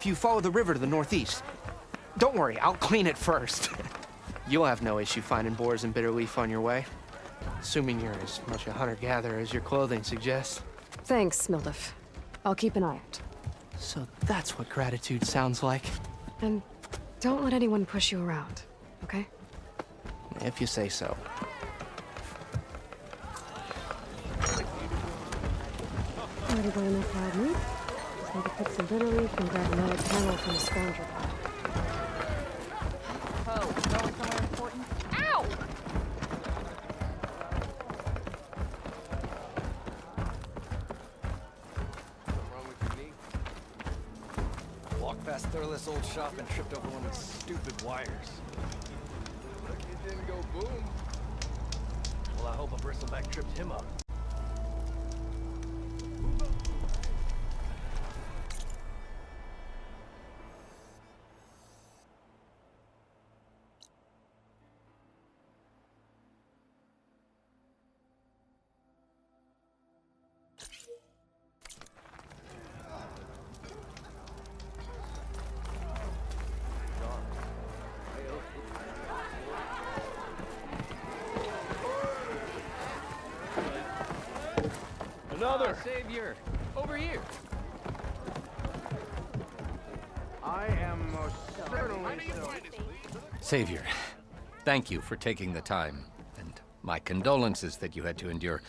If you follow the river to the northeast. Don't worry, I'll clean it first. You'll have no issue finding boars and bitter leaf on your way. Assuming you're as much a hunter-gatherer as your clothing suggests. Thanks, Mildif. I'll keep an eye out. So that's what gratitude sounds like. And don't let anyone push you around, okay? If you say so. Ready to enough wild meat? Just need to pick some bitter leaf and grab another panel from the scoundrel. Oh, going somewhere important? Ow! What's wrong with your knee? Walked past Thurless old shop and tripped over one of those stupid wires. It didn't go boom. Well, I hope a bristleback tripped him up. Another! Savior! Over here! I am most certainly so. Savior, thank you for taking the time, and my condolences that you had to endure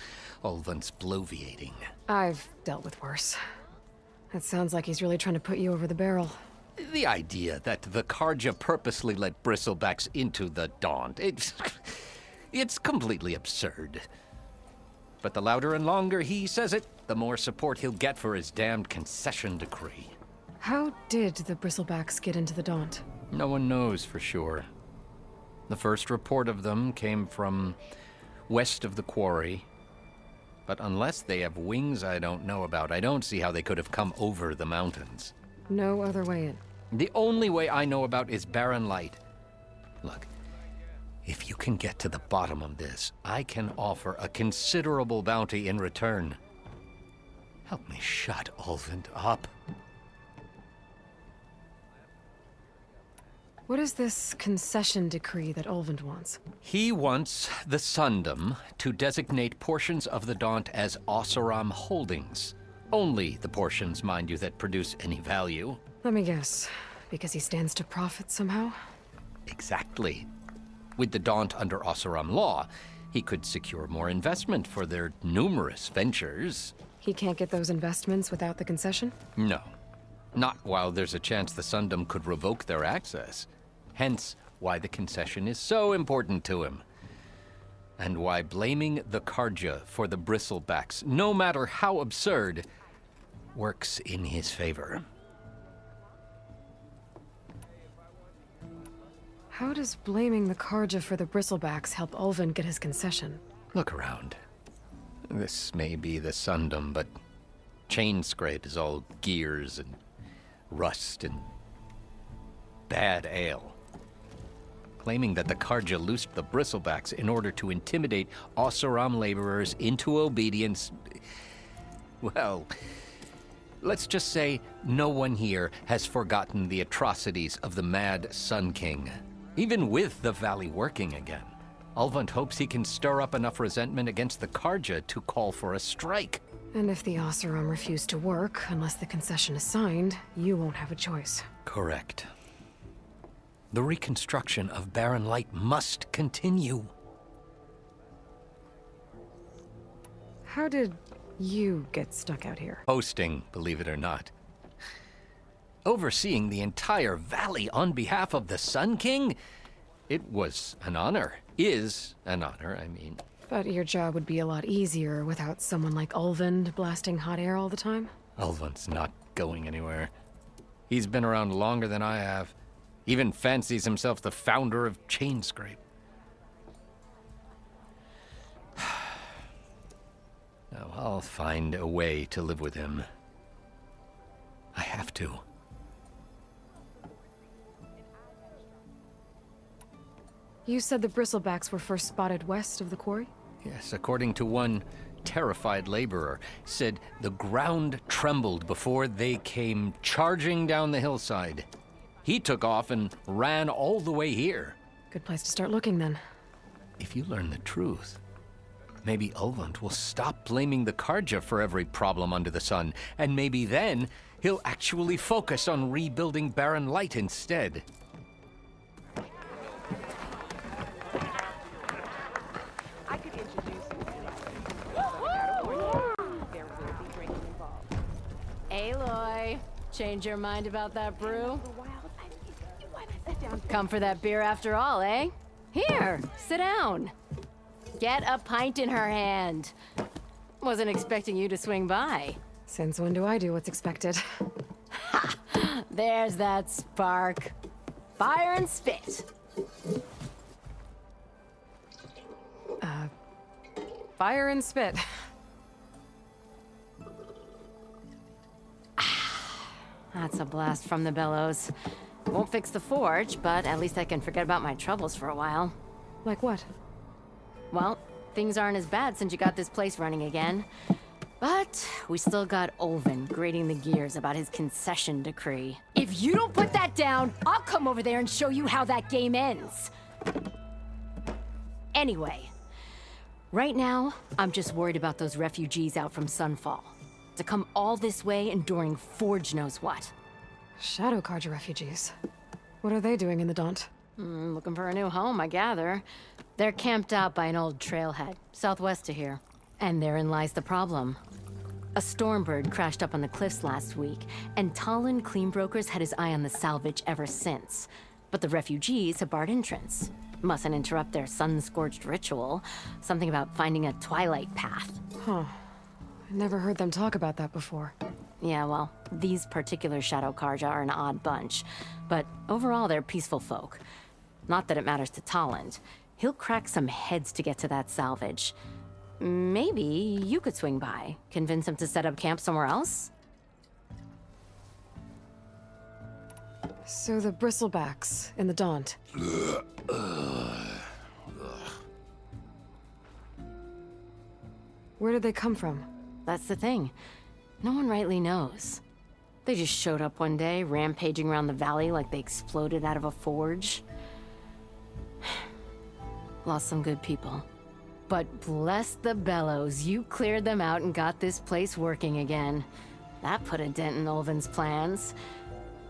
Ulvan's bloviating. I've dealt with worse. It sounds like he's really trying to put you over the barrel. The idea that the Carja purposely let bristlebacks into the Daunt, it's completely absurd. But the louder and longer he says it, the more support he'll get for his damned concession decree. How did the bristlebacks get into the Daunt? No one knows for sure. The first report of them came from west of the quarry. But unless they have wings I don't know about, I don't see how they could have come over the mountains. No other way in. The only way I know about is Barren Light. Look, if you can get to the bottom of this, I can offer a considerable bounty in return. Help me shut Ulvund up. What is this concession decree that Ulvund wants? He wants the Sundom to designate portions of the Daunt as Oseram holdings. Only the portions, mind you, that produce any value. Let me guess. Because he stands to profit somehow? Exactly. With the Daunt under Oseram law, he could secure more investment for their numerous ventures. He can't get those investments without the concession? No. Not while there's a chance the Sundom could revoke their access. Hence, why the concession is so important to him. And why blaming the Carja for the bristlebacks, no matter how absurd, works in his favor. How does blaming the Carja for the bristlebacks help Ulvund get his concession? Look around. This may be the Sundom, but Chainscrape is all gears and rust and bad ale. Claiming that the Carja loosed the bristlebacks in order to intimidate Oseram laborers into obedience. Well, let's just say no one here has forgotten the atrocities of the Mad Sun King. Even with the valley working again, Ulvund hopes he can stir up enough resentment against the Carja to call for a strike. And if the Oseram refuse to work, unless the concession is signed, you won't have a choice. Correct. The reconstruction of Barren Light must continue. How did you get stuck out here? Hosting, believe it or not. Overseeing the entire valley on behalf of the Sun King? It was an honor. Is an honor, I mean. But your job would be a lot easier without someone like Ulvund blasting hot air all the time? Ulvund's not going anywhere. He's been around longer than I have. Even fancies himself the founder of Chainscrape. Now, I'll find a way to live with him. I have to. You said the bristlebacks were first spotted west of the quarry? Yes, according to one terrified laborer, said the ground trembled before they came charging down the hillside. He took off and ran all the way here. Good place to start looking then. If you learn the truth, maybe Ulvund will stop blaming the Karja for every problem under the sun, and maybe then he'll actually focus on rebuilding Barren Light instead. I could introduce you to there will be drinking involved. Aloy, change your mind about that brew? You want to sit down? Come for that beer after all, eh? Here, sit down. Get a pint in her hand. Wasn't expecting you to swing by. Since when do I do what's expected? There's that spark. Fire and spit. Fire and spit. That's a blast from the bellows. Won't fix the forge, but at least I can forget about my troubles for a while. Like what? Well, things aren't as bad since you got this place running again. But we still got Ulvund grating the gears about his concession decree. If you don't put that down, I'll come over there and show you how that game ends. Anyway, right now, I'm just worried about those refugees out from Sunfall. To come all this way enduring Forge knows what. Shadow Karja refugees. What are they doing in the Daunt? Looking for a new home, I gather. They're camped out by an old trailhead, southwest of here. And therein lies the problem. A Stormbird crashed up on the cliffs last week, and Talon Cleanbrokers had his eye on the salvage ever since. But the refugees have barred entrance. Mustn't interrupt their sun-scorched ritual. Something about finding a twilight path. Huh. I never heard them talk about that before. Yeah, well, these particular Shadow Karja are an odd bunch. But overall, they're peaceful folk. Not that it matters to Talon. He'll crack some heads to get to that salvage. Maybe you could swing by, convince him to set up camp somewhere else? So the Bristlebacks in the Daunt. Where did they come from? That's the thing. No one rightly knows. They just showed up one day, rampaging around the valley like they exploded out of a forge. Lost some good people. But bless the bellows, you cleared them out and got this place working again. That put a dent in Ulvund's plans.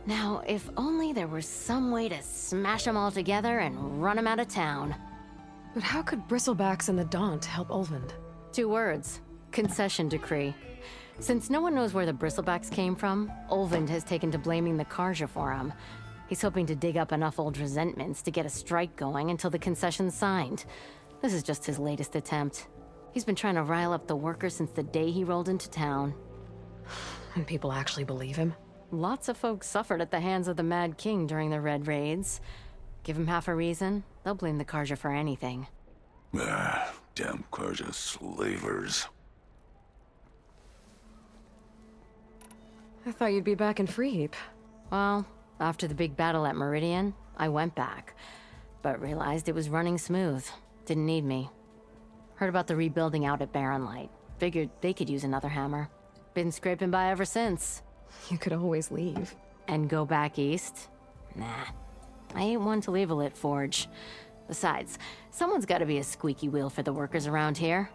Now, if only there were some way to smash them all together and run them out of town. But how could Bristlebacks in the Daunt help Ulvund? 2 words. Concession decree. Since no one knows where the Bristlebacks came from, Ulvund has taken to blaming the Karja for them. He's hoping to dig up enough old resentments to get a strike going until the concession's signed. This is just his latest attempt. He's been trying to rile up the workers since the day he rolled into town. And people actually believe him? Lots of folks suffered at the hands of the Mad King during the Red Raids. Give him half a reason, they'll blame the Karja for anything. Damn Karja slavers. I thought you'd be back in Freeheap. Well, after the big battle at Meridian, I went back. But realized it was running smooth. Didn't need me. Heard about the rebuilding out at Barren Light. Figured they could use another hammer. Been scraping by ever since. You could always leave. And go back east? Nah. I ain't one to leave a lit forge. Besides, someone's gotta be a squeaky wheel for the workers around here.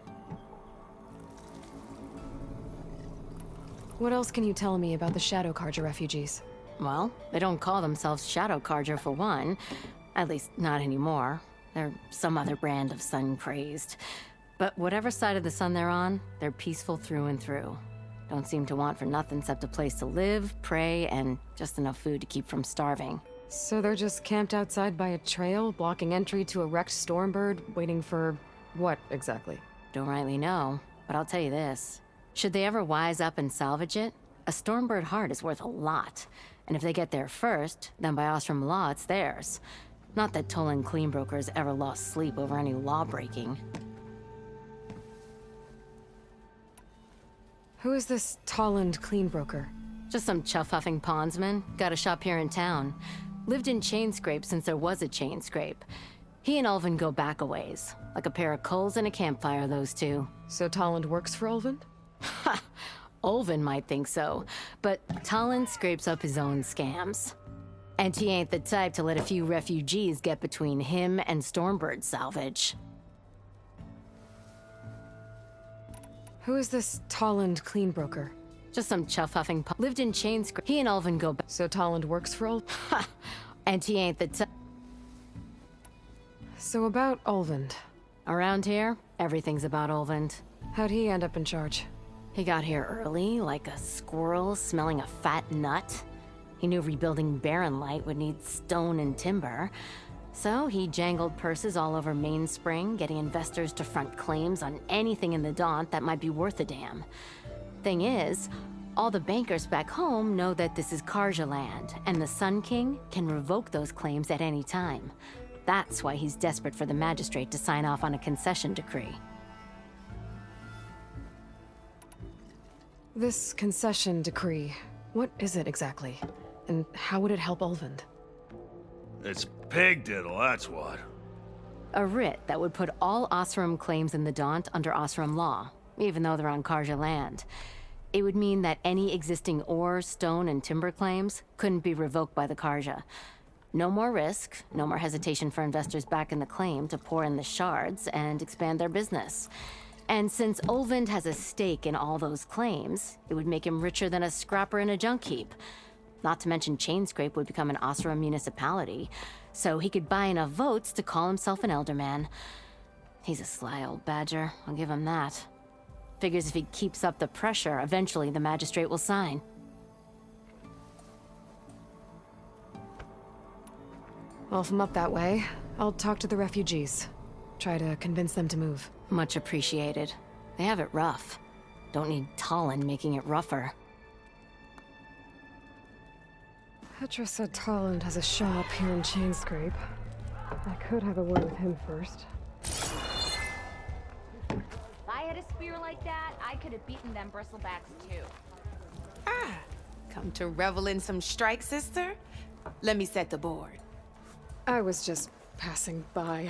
What else can you tell me about the Shadow Karja refugees? Well, they don't call themselves Shadow Karja for one. At least, not anymore. They're some other brand of sun-crazed. But whatever side of the sun they're on, they're peaceful through and through. Don't seem to want for nothing except a place to live, pray, and just enough food to keep from starving. So they're just camped outside by a trail, blocking entry to a wrecked Stormbird, waiting for what exactly? Don't rightly know, but I'll tell you this. Should they ever wise up and salvage it, a Stormbird heart is worth a lot. And if they get there first, then by Ostrom law, it's theirs. Not that Tolan Cleanbrokers ever lost sleep over any law-breaking. Who is this Tolland Cleanbroker? Just some chuff-huffing pondsman. Got a shop here in town. Lived in Chainscrape since there was a Chainscrape. He and Ulvund go back a ways. Like a pair of coals in a campfire, those two. So Tolland works for Ulvund? Ha! Ulvund might think so, but Tolland scrapes up his own scams. And he ain't the type to let a few refugees get between him and Stormbird salvage. Who is this Tolland clean broker? Just some chuff-huffing lived in Chainscrape. He and Ulvund go back. So Tolland works for Ulvund? Ha! And he ain't the type. So about Ulvund. Around here, everything's about Ulvund. How'd he end up in charge? He got here early, like a squirrel smelling a fat nut. He knew rebuilding Barren Light would need stone and timber. So he jangled purses all over Mainspring, getting investors to front claims on anything in the Daunt that might be worth a damn. Thing is, all the bankers back home know that this is Karja land, and the Sun King can revoke those claims at any time. That's why he's desperate for the magistrate to sign off on a concession decree. This concession decree, what is it exactly? And how would it help Ulvund? It's pig diddle, that's what. A writ that would put all Osram claims in the Daunt under Osram law, even though they're on Karja land. It would mean that any existing ore, stone, and timber claims couldn't be revoked by the Karja. No more risk, no more hesitation for investors back in the claim to pour in the shards and expand their business. And since Ulvund has a stake in all those claims, it would make him richer than a scrapper in a junk heap. Not to mention Chainscrape would become an Osram municipality, so he could buy enough votes to call himself an Elderman. He's a sly old badger, I'll give him that. Figures if he keeps up the pressure, eventually the magistrate will sign. Well, if I'm up that way, I'll talk to the refugees. Try to convince them to move. Much appreciated. They have it rough. Don't need Tolland making it rougher. Petra said Tolland has a shop here in Chainscrape. I could have a word with him first. If I had a spear like that, I could have beaten them bristlebacks too. Ah, come to revel in some strike, sister? Let me set the board. I was just passing by.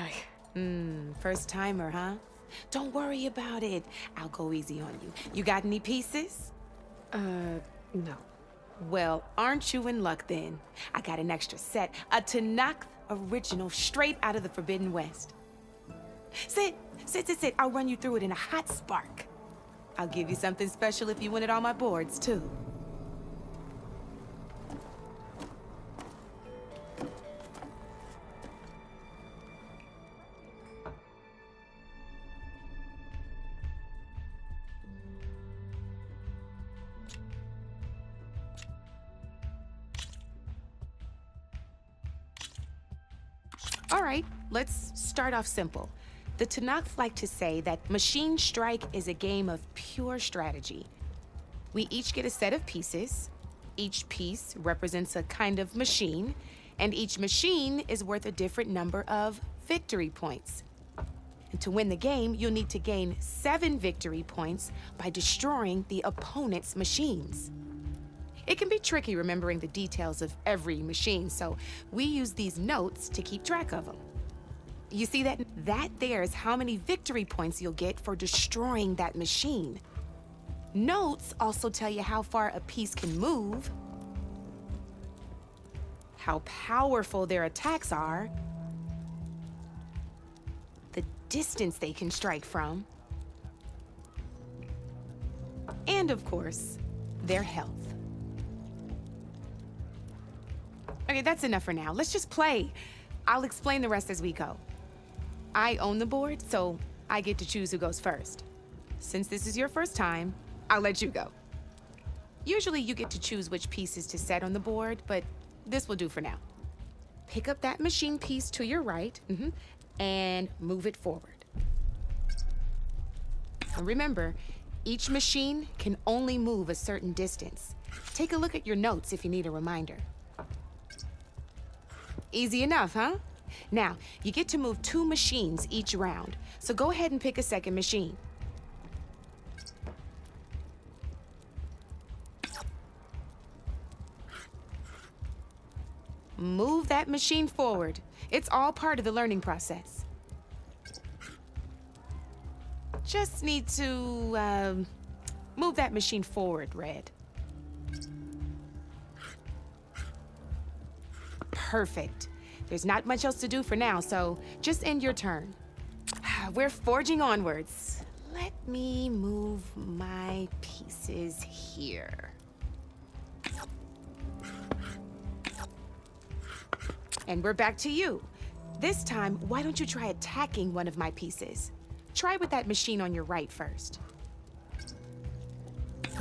First timer, huh? Don't worry about it. I'll go easy on you. You got any pieces? No. Well, aren't you in luck then? I got an extra set, a Tanakh original straight out of the Forbidden West. Sit. I'll run you through it in a hot spark. I'll give you something special if you win it on my boards, too. All right, let's start off simple. The Tanakh like to say that Machine Strike is a game of pure strategy. We each get a set of pieces. Each piece represents a kind of machine, and each machine is worth a different number of victory points. And to win the game, you'll need to gain 7 victory points by destroying the opponent's machines. It can be tricky remembering the details of every machine, so we use these notes to keep track of them. You see that? That there is how many victory points you'll get for destroying that machine. Notes also tell you how far a piece can move, how powerful their attacks are, the distance they can strike from, and of course, their health. Okay, that's enough for now. Let's just play. I'll explain the rest as we go. I own the board, so I get to choose who goes first. Since this is your first time, I'll let you go. Usually you get to choose which pieces to set on the board, but this will do for now. Pick up that machine piece to your right, and move it forward. And remember, each machine can only move a certain distance. Take a look at your notes if you need a reminder. Easy enough, huh? Now, you get to move 2 machines each round, so go ahead and pick a second machine. move that machine forward. It's all part of the learning process. Just need to, move that machine forward, Red. Perfect. There's not much else to do for now, so just end your turn. We're forging onwards. Let me move my pieces here. And we're back to you. This time, why don't you try attacking one of my pieces? Try with that machine on your right first.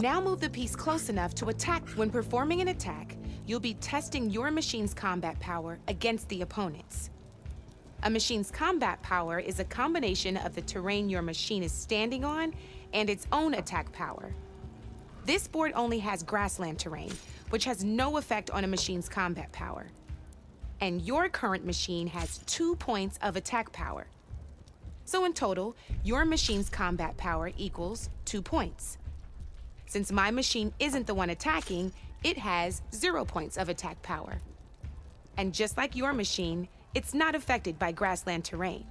Now move the piece close enough to attack. When performing an attack, you'll be testing your machine's combat power against the opponent's. A machine's combat power is a combination of the terrain your machine is standing on and its own attack power. This board only has grassland terrain, which has no effect on a machine's combat power. And your current machine has 2 points of attack power. So in total, your machine's combat power equals 2 points. Since my machine isn't the one attacking, it has 0 points of attack power. And just like your machine, it's not affected by grassland terrain.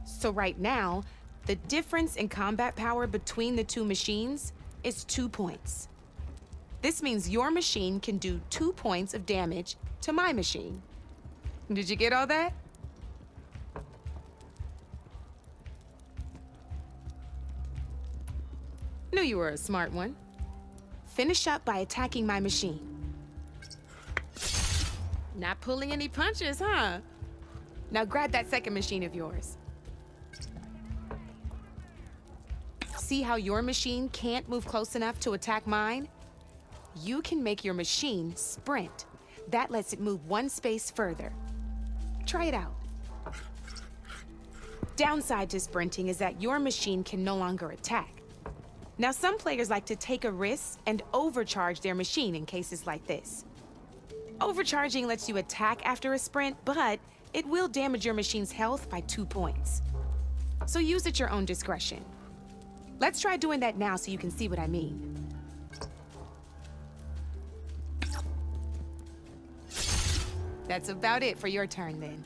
So right now, the difference in combat power between the two machines is 2 points. This means your machine can do 2 points of damage to my machine. Did you get all that? Knew you were a smart one. Finish up by attacking my machine. Not pulling any punches, huh? Now grab that second machine of yours. See how your machine can't move close enough to attack mine? You can make your machine sprint. That lets it move 1 space further. Try it out. Downside to sprinting is that your machine can no longer attack. Now, some players like to take a risk and overcharge their machine in cases like this. Overcharging lets you attack after a sprint, but it will damage your machine's health by 2 points. So use at your own discretion. Let's try doing that now so you can see what I mean. That's about it for your turn, then.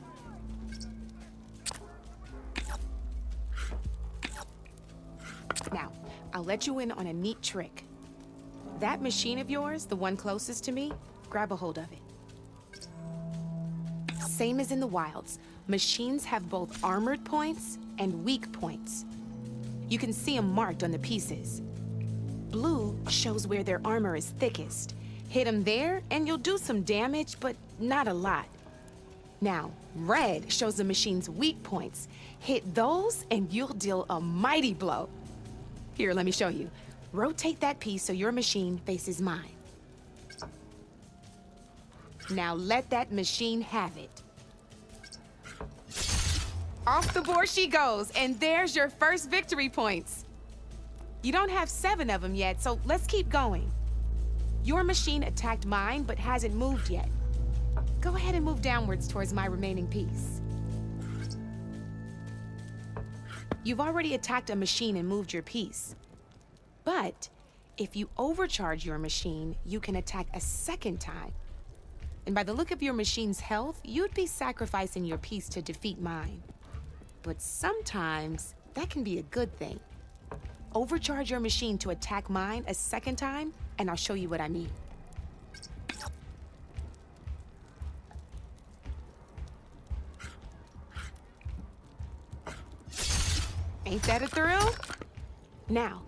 Now, I'll let you in on a neat trick. That machine of yours, the one closest to me, grab a hold of it. Same as in the wilds, machines have both armored points and weak points. You can see them marked on the pieces. Blue shows where their armor is thickest. Hit them there, and you'll do some damage, but not a lot. Now, red shows the machine's weak points. Hit those, and you'll deal a mighty blow. Here, let me show you. Rotate that piece so your machine faces mine. Now let that machine have it. Off the board she goes, and there's your first victory points. You don't have 7 of them yet, so let's keep going. Your machine attacked mine, but hasn't moved yet. Go ahead and move downwards towards my remaining piece. You've already attacked a machine and moved your piece. But if you overcharge your machine, you can attack a second time. And by the look of your machine's health, you'd be sacrificing your piece to defeat mine. But sometimes that can be a good thing. Overcharge your machine to attack mine a second time, and I'll show you what I mean. Ain't that a thrill? Now,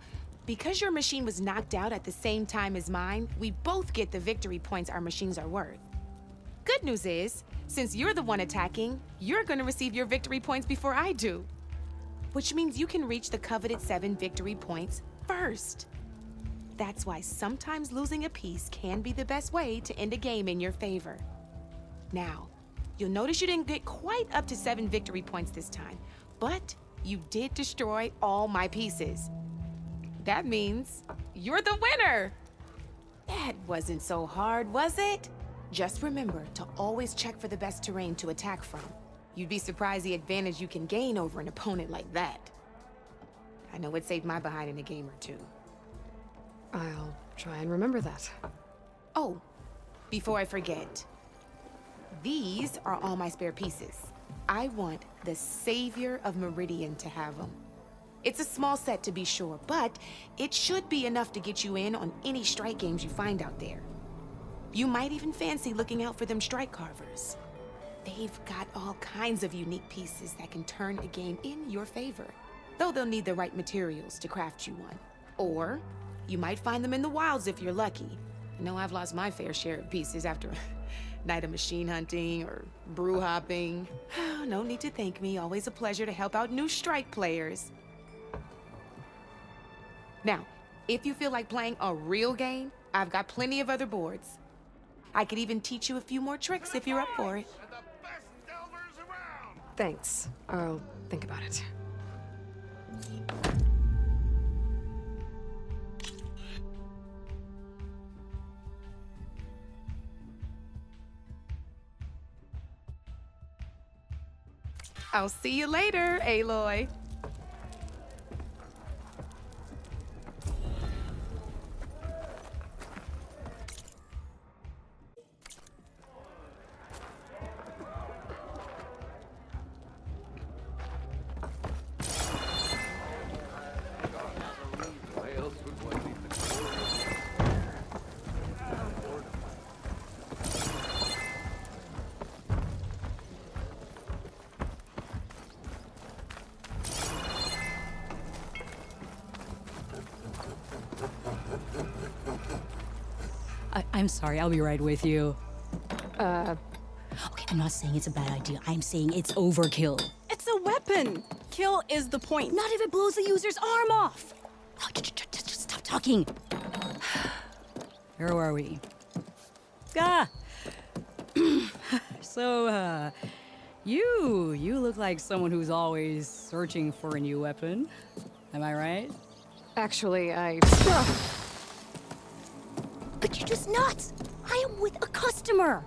because your machine was knocked out at the same time as mine, we both get the victory points our machines are worth. Good news is, since you're the one attacking, you're gonna receive your victory points before I do. Which means you can reach the coveted 7 victory points first. That's why sometimes losing a piece can be the best way to end a game in your favor. Now, you'll notice you didn't get quite up to 7 victory points this time, but you did destroy all my pieces. That means you're the winner! That wasn't so hard, was it? Just remember to always check for the best terrain to attack from. You'd be surprised the advantage you can gain over an opponent like that. I know it saved my behind in a game or two. I'll try and remember that. Oh, before I forget, These are all my spare pieces. I want the Savior of Meridian to have them. It's a small set to be sure, but it should be enough to get you in on any strike games you find out there. You might even fancy looking out for them strike carvers. They've got all kinds of unique pieces that can turn a game in your favor, though they'll need the right materials to craft you one. Or you might find them in the wilds if you're lucky. I know I've lost my fair share of pieces after a night of machine hunting or brew hopping. No need to thank me. Always a pleasure to help out new strike players. Now, if you feel like playing a real game, I've got plenty of other boards. I could even teach you a few more tricks if you're up for it. Thanks. I'll think about it. I'll see you later, Aloy. I'm sorry, I'll be right with you. Uh, Okay, I'm not saying it's a bad idea. I'm saying it's overkill. It's a weapon. Kill is the point. Not if it blows the user's arm off. Oh, just stop talking. Where are we? Ah! So, you look like someone who's always searching for a new weapon. Am I right? Actually, But you're just nuts! I am with a customer!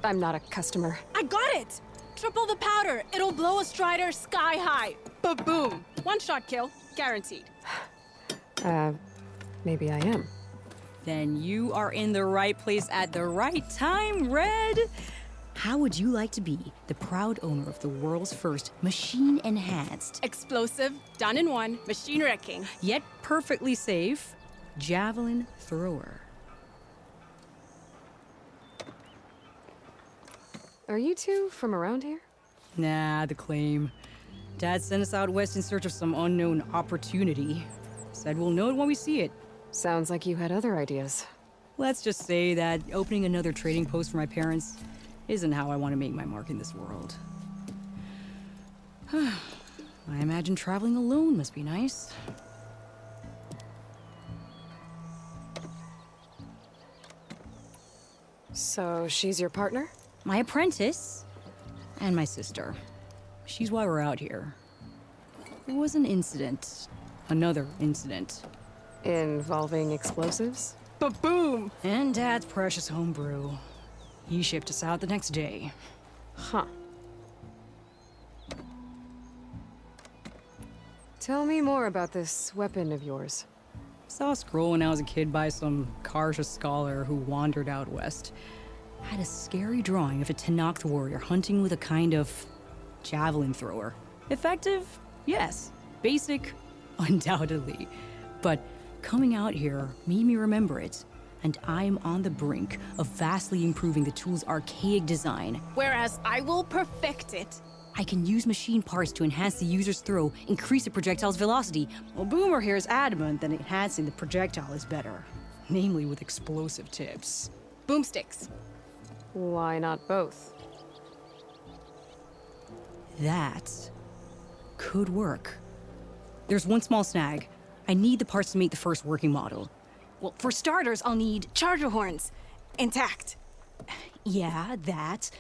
I'm not a customer. I got it. Triple the powder. It'll blow a Strider sky high. Ba-boom. One shot kill. Guaranteed. Maybe I am. Then you are in the right place at the right time, Red! How would you like to be the proud owner of the world's first machine-enhanced, Explosive. Done in one. Machine wrecking. yet perfectly safe, javelin thrower? Are you two from around here? Nah, the claim. Dad sent us out west in search of some unknown opportunity. Said we'll know it when we see it. Sounds like you had other ideas. Let's just say that opening another trading post for my parents isn't how I want to make my mark in this world. I imagine traveling alone must be nice. So she's your partner? My apprentice and my sister. She's why we're out here. There was an incident. Another incident. Involving explosives? Ba-boom. And Dad's precious homebrew. He shipped us out the next day. Huh. Tell me more about this weapon of yours. Saw a scroll when I was a kid by some Karsha scholar who wandered out west. Had a scary drawing of a Tenakth warrior hunting with a kind of javelin thrower. Effective? Yes. Basic? Undoubtedly. But coming out here made me remember it, and I'm on the brink of vastly improving the tool's archaic design. Whereas I will perfect it. I can use machine parts to enhance the user's throw, increase the projectile's velocity. Well, Boomer here is adamant that enhancing the projectile is better, namely with explosive tips. Boomsticks. Why not both? That could work. There's one small snag. I need the parts to make the first working model. Well, for starters, I'll need charger horns. Intact. Yeah, that.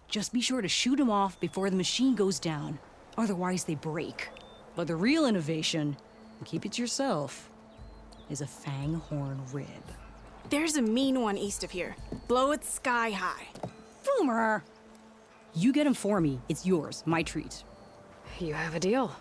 Just be sure to shoot them off before the machine goes down. Otherwise, they break. But the real innovation, and keep it to yourself, is a fang horn rib. There's a mean one east of here. Blow it sky high. Boomer! You get him for me. It's yours. My treat. You have a deal.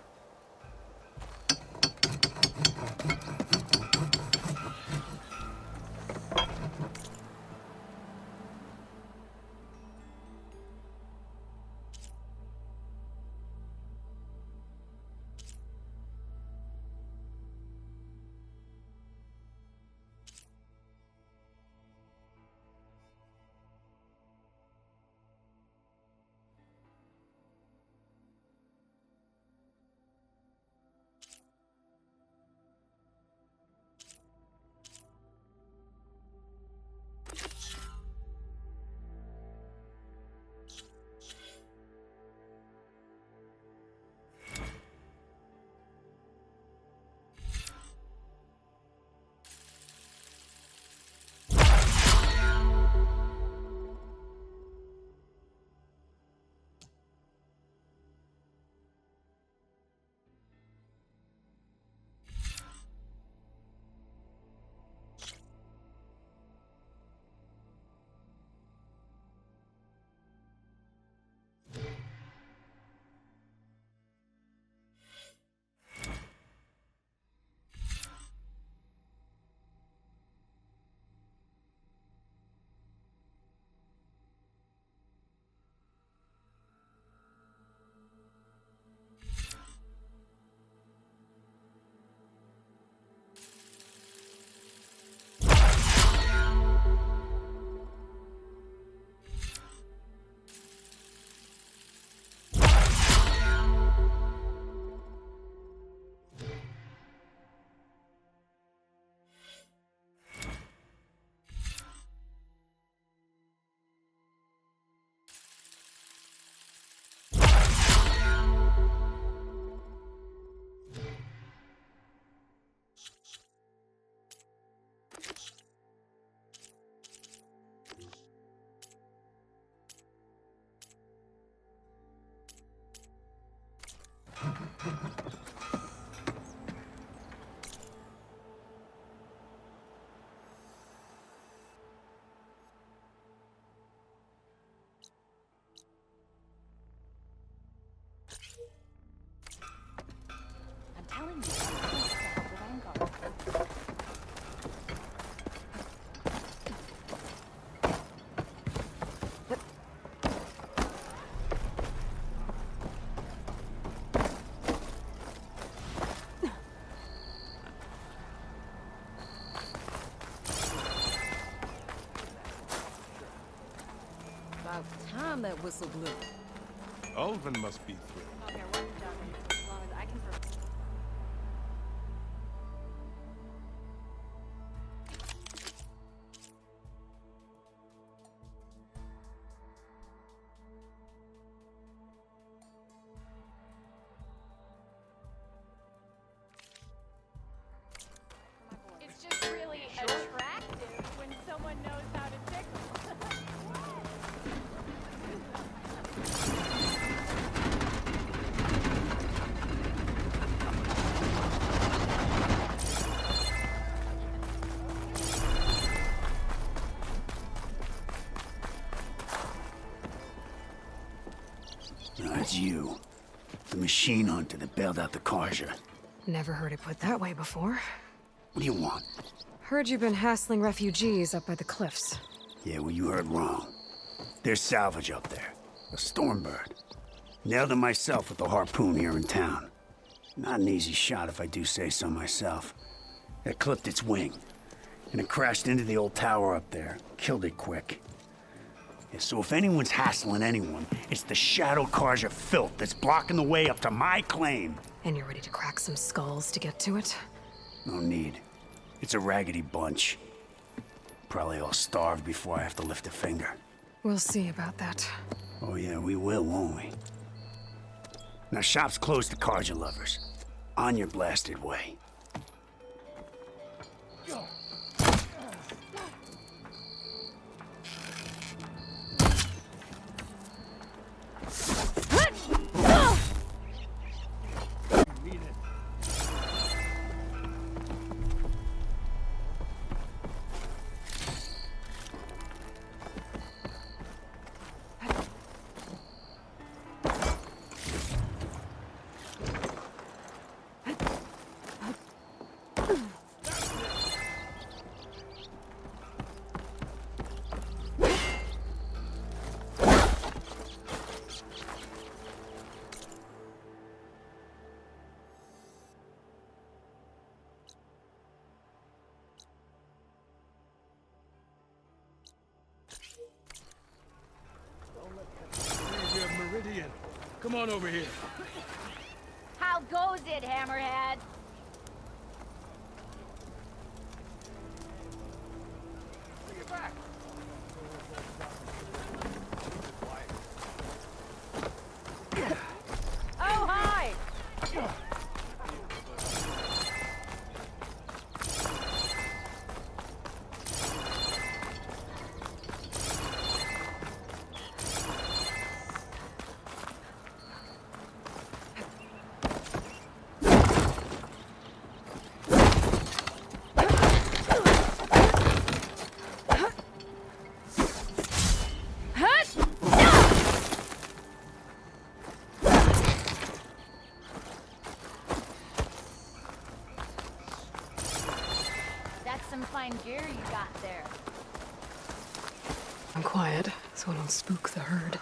I'm telling you, the Vanguard. About time that whistle blew. Ulvin must be through. Okay, we're done. As long as I can prove. It's just really attractive when someone knows how to tickle. That's you. The machine hunter that bailed out the Karja. Never heard it put that way before. What do you want? Heard you've been hassling refugees up by the cliffs. Yeah, well, you heard wrong. There's salvage up there. A Stormbird. Nailed it myself with the harpoon here in town. Not an easy shot if I do say so myself. It clipped its wing. And it crashed into the old tower up there. Killed it quick. Yeah, so if anyone's hassling anyone, it's the Shadow Karja filth that's blocking the way up to my claim. And you're ready to crack some skulls to get to it? No need. It's a raggedy bunch. Probably all starved before I have to lift a finger. We'll see about that. Oh yeah, we will, won't we? Now shop's closed to Karja lovers. On your blasted way. Meridian. Come on over here. How goes it, Hammerhead? Bring it back. Oh, hi! That's some fine gear you got there. I'm quiet, so I don't spook the herd.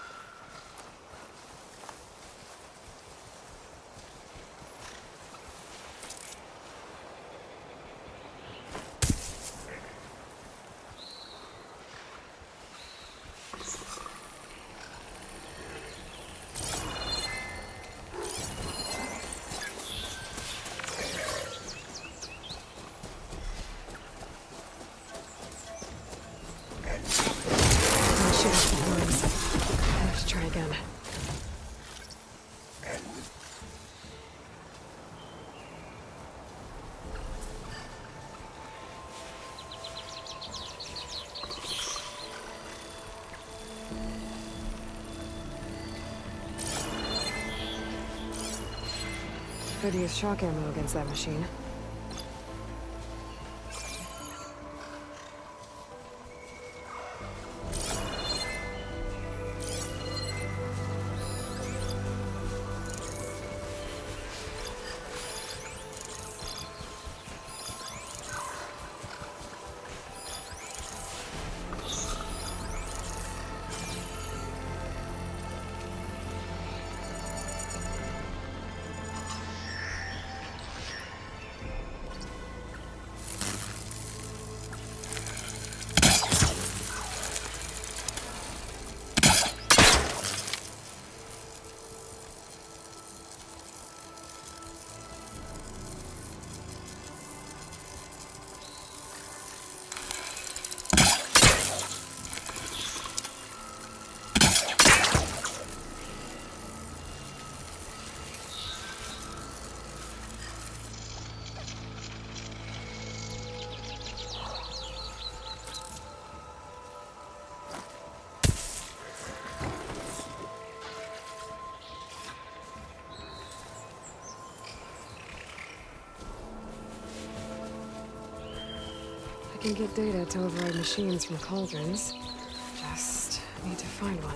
Could use shock ammo against that machine. I can get data to override machines from cauldrons. Just need to find one.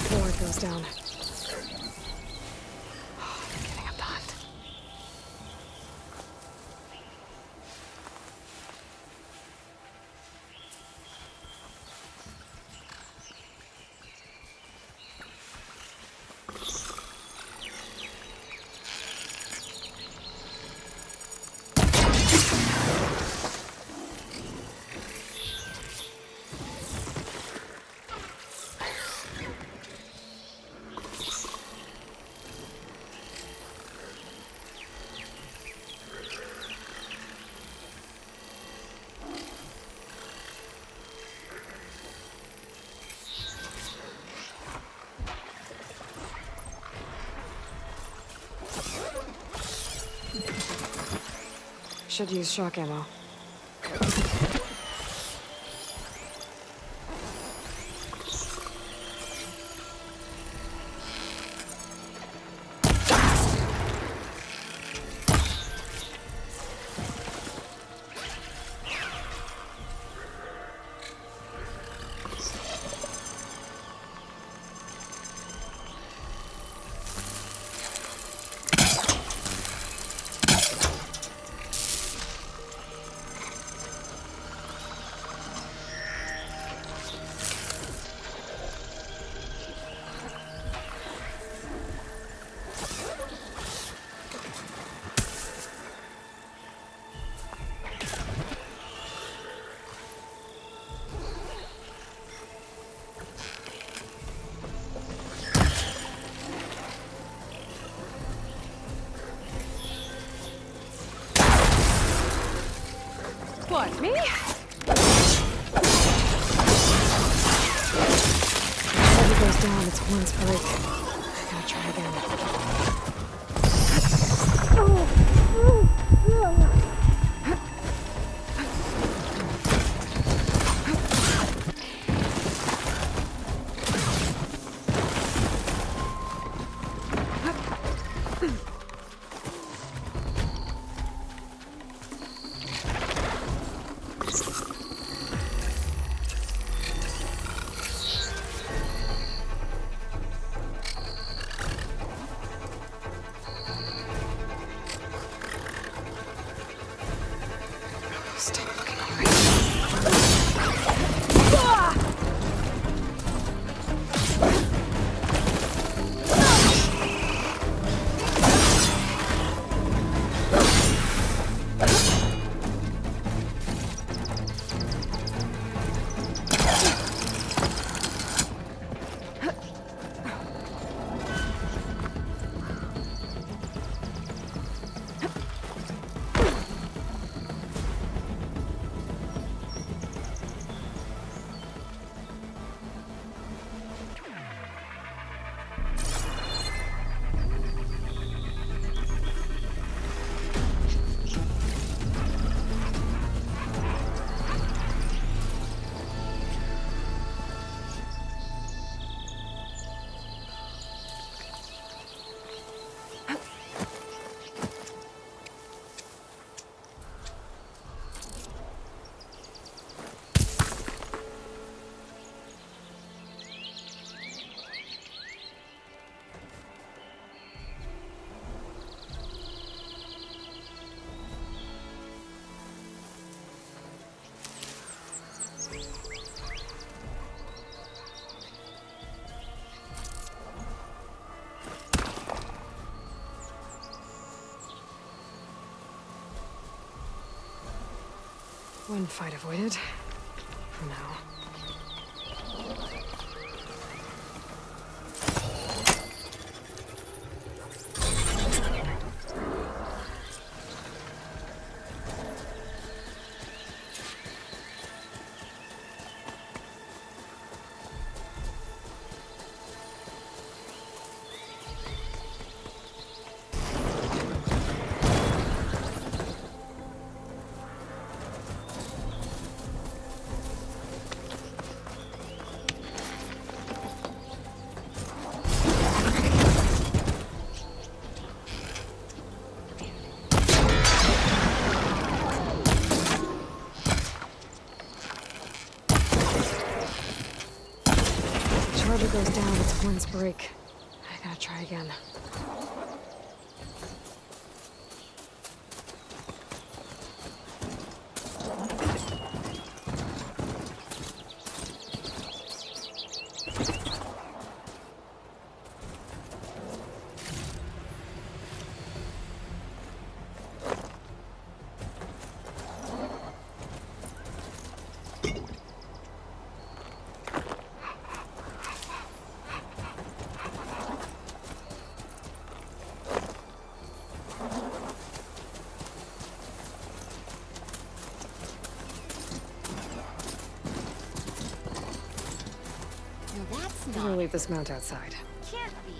Before it goes down. Oh, I'm getting a thought. Should use shock ammo. What, me? If it goes down, its horns break. I gotta try again. One fight avoided. For now. Charger goes down, it's one's break. I gotta try again. I'm gonna leave this mount outside. Can't be.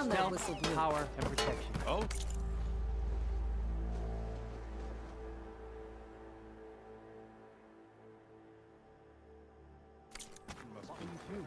Stealth, power, and protection. Oh? Must be you.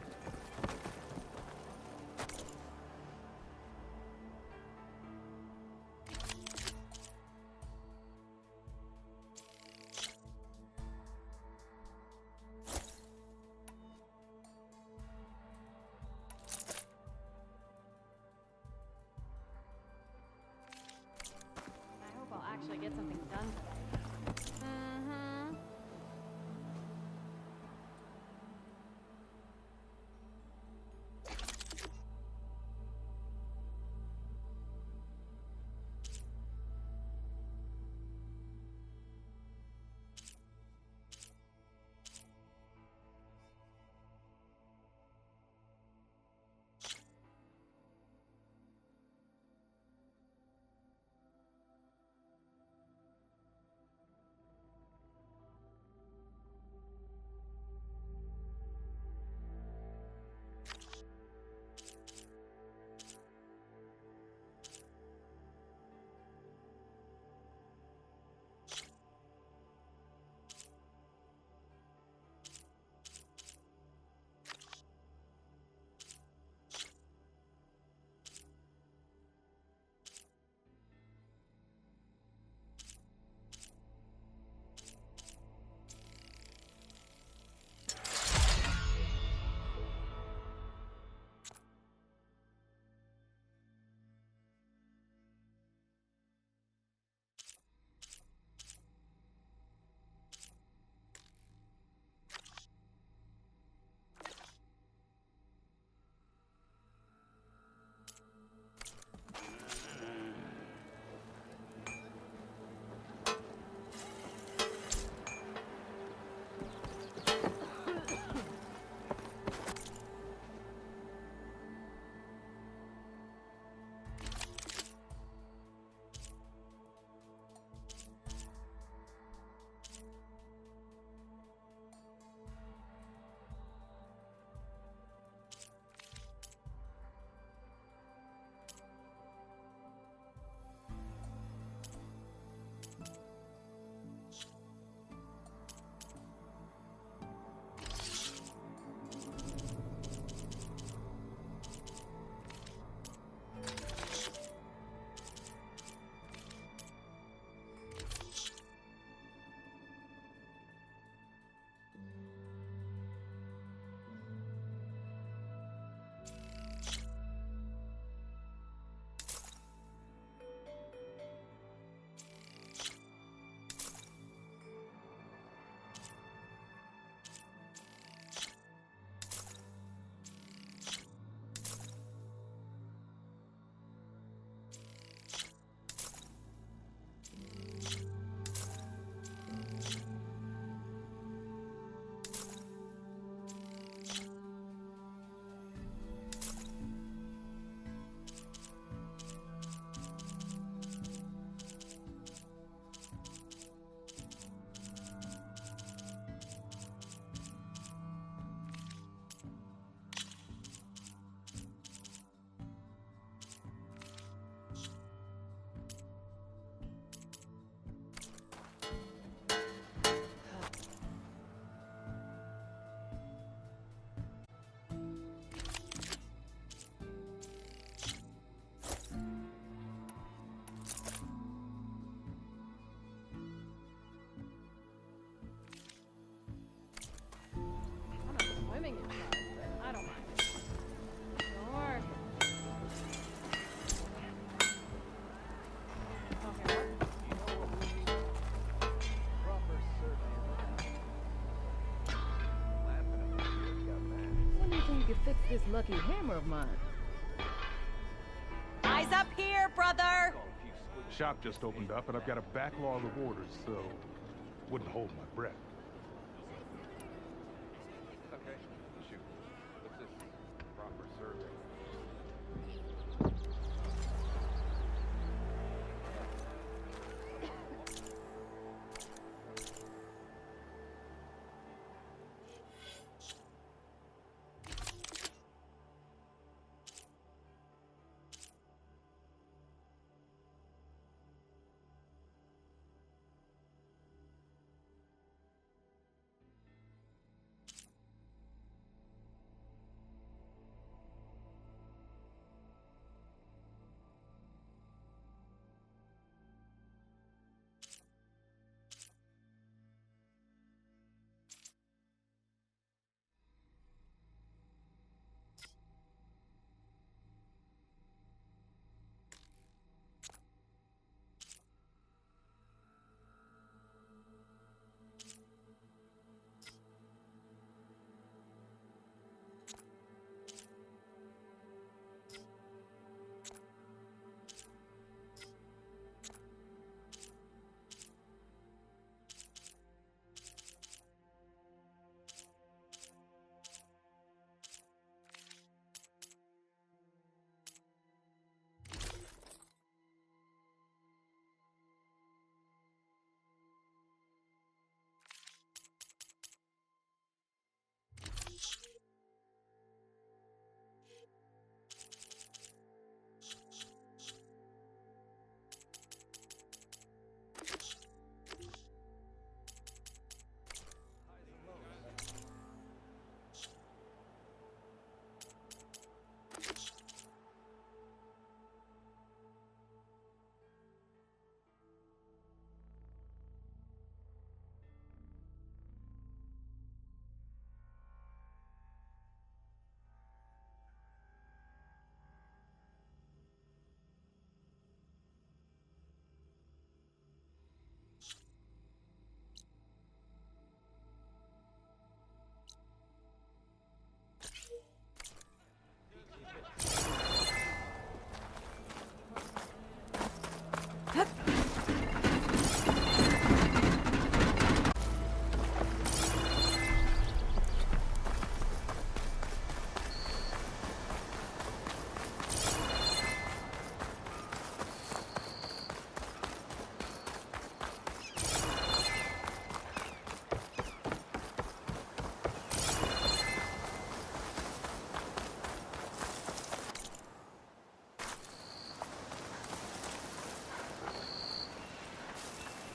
lucky hammer of mine. Eyes up here, brother! Shop just opened up, and I've got a backlog of orders, so wouldn't hold my breath. Okay, shoot. What's this? Proper survey.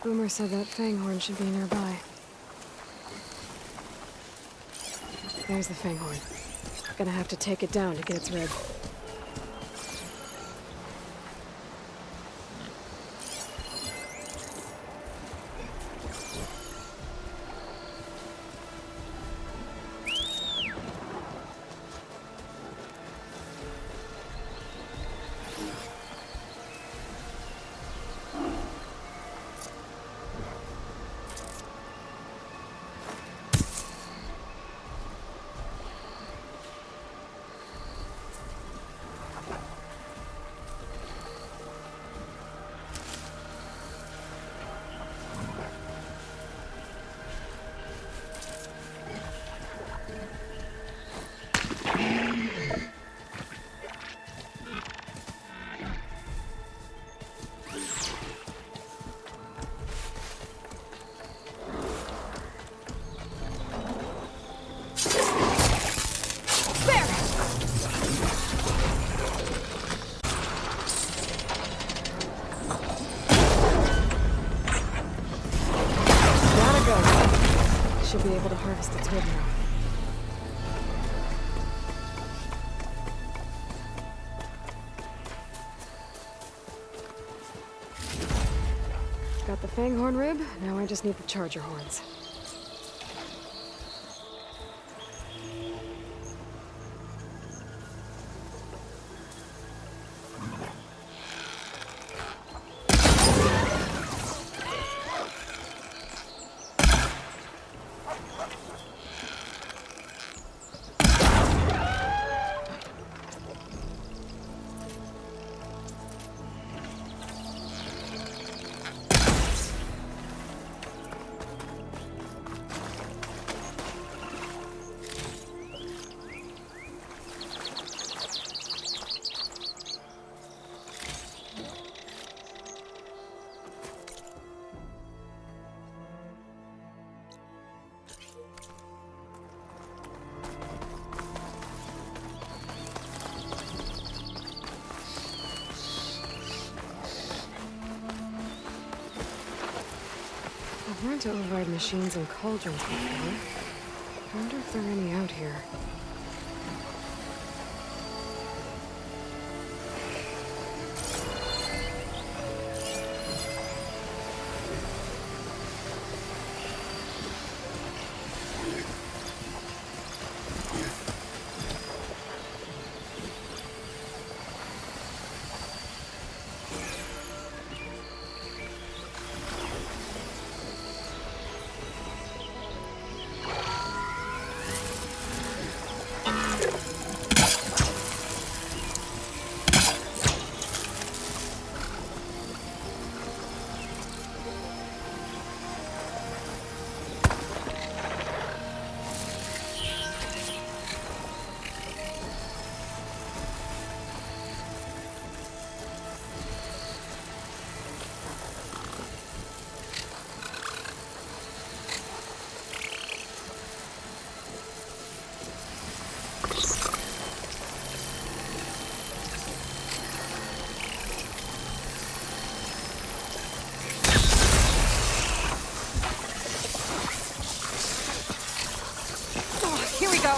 Boomer said that Fanghorn should be nearby. There's the Fanghorn. Gonna have to take it down to get its rib. Should be able to harvest its rib now. Got the Fanghorn rib, now I just need the charger horns. Learned to override machines and cauldrons before. I wonder if there are any out here. Here we go.